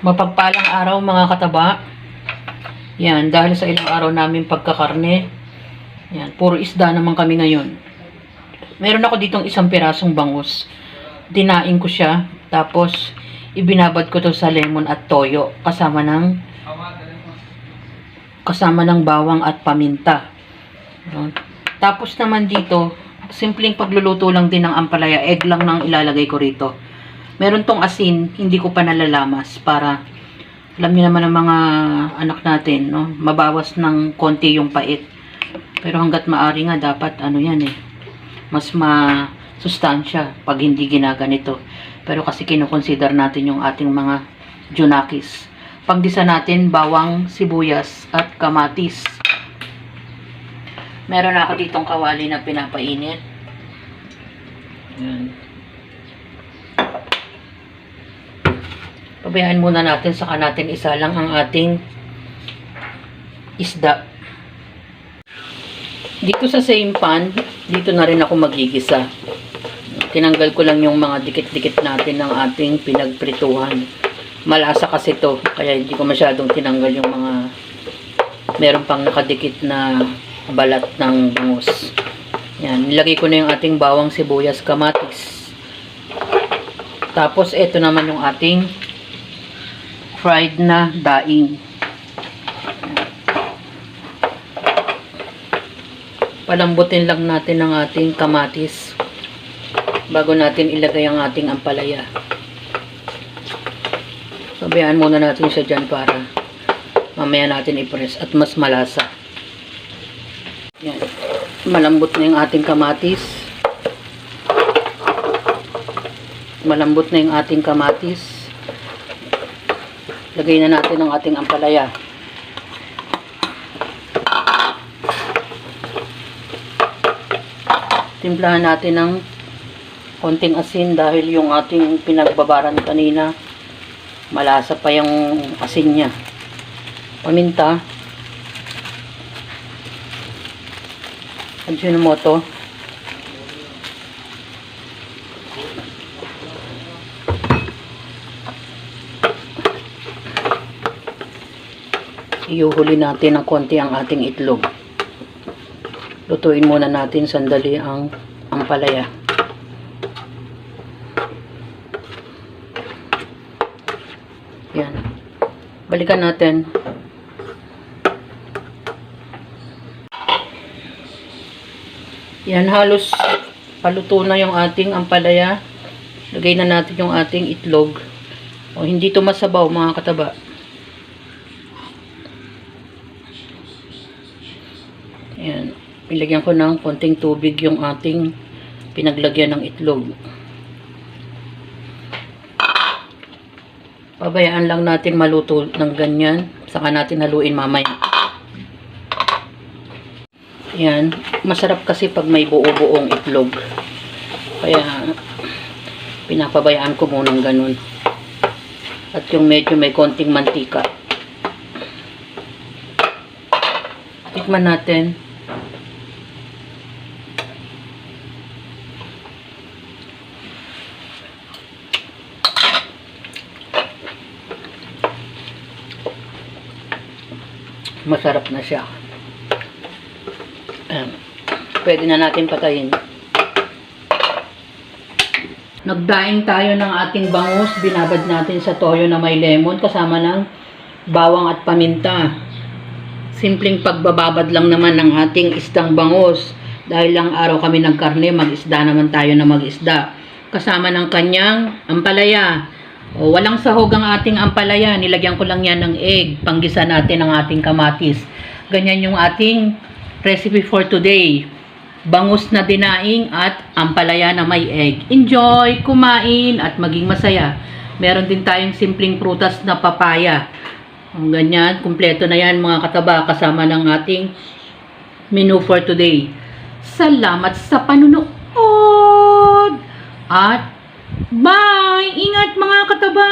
Mapagpalang araw mga kataba. Yan, dahil sa ilang araw namin pagkakarne. Yan, puro isda naman kami ngayon. Meron ako ditong isang pirasong bangus. Dinain ko siya, tapos ibinabad ko to sa lemon at toyo kasama ng bawang at paminta. Tapos naman dito, simpleng pagluluto lang din ng ampalaya, egg lang nang ilalagay ko rito. Meron tong asin, hindi ko pa nalalamas para alam niyo naman ang mga anak natin, no? Mabawas ng konti yung pait. Pero hanggat maari nga dapat ano yan mas masustansya pag hindi ginaganito. Pero kasi kinukonsider natin yung ating mga junakis. Panggisa natin bawang, sibuyas at kamatis. Meron ako ditong kawali na pinapainit. Yan. Pabayaan muna natin, saka natin isa lang ang ating isda. Dito sa same pan, dito na rin ako magigisa. Tinanggal ko lang yung mga dikit-dikit natin ng ating pinagprituhan. Malasa kasi to, kaya hindi ko masyadong tinanggal yung mga meron pang nakadikit na balat ng bangus. Yan, nilagay ko na yung ating bawang, sibuyas, kamatis. Tapos ito naman yung ating fried na daing. Palambutin lang natin ang ating kamatis bago natin ilagay ang ating ampalaya. Sabayaan muna natin siya dyan para mamaya natin i-press at mas malasa. Yan. Malambot na yung ating kamatis. Malambot na yung ating kamatis. Lagay na natin ang ating ampalaya. Timplahan natin ng konting asin dahil yung ating pinagbabaran kanina malasa pa yung asin niya. Paminta. Ajinomoto. Iuhuli natin ng konti ang ating itlog. Lutuin muna natin sandali ang ampalaya. Yan. Balikan natin. Yan, halos paluto na yung ating ampalaya. Lagay na natin yung ating itlog. O, hindi to masabaw mga kataba. Ayan. Ilagyan ko ng konting tubig yung ating pinaglagyan ng itlog. Pabayaan lang natin maluto ng ganyan. Saka natin haluin mamaya. Ayan. Masarap kasi pag may buo-buong itlog. Kaya pinapabayaan ko munang ganun. At yung medyo may konting mantika. Tikman natin. Masarap na siya. Pwede na natin patayin. Nagdaing tayo ng ating bangus. Binabad natin sa toyo na may lemon kasama ng bawang at paminta. Simpleng pagbababad lang naman ng ating isdang bangus. Dahil lang araw kami nagkarne, mag-isda naman tayo na mag-isda. Kasama ng kanyang ampalaya. O, walang sahog ang ating ampalaya. Nilagyan ko lang yan ng egg. Panggisa natin ang ating kamatis. Ganyan yung ating recipe for today. Bangus na dinaing at ampalaya na may egg. Enjoy, kumain at maging masaya. Meron din tayong simpleng prutas na papaya. Ang ganyan, kumpleto na yan mga kataba kasama ng ating menu for today. Salamat sa panunood at bye! Ingat mga kataba!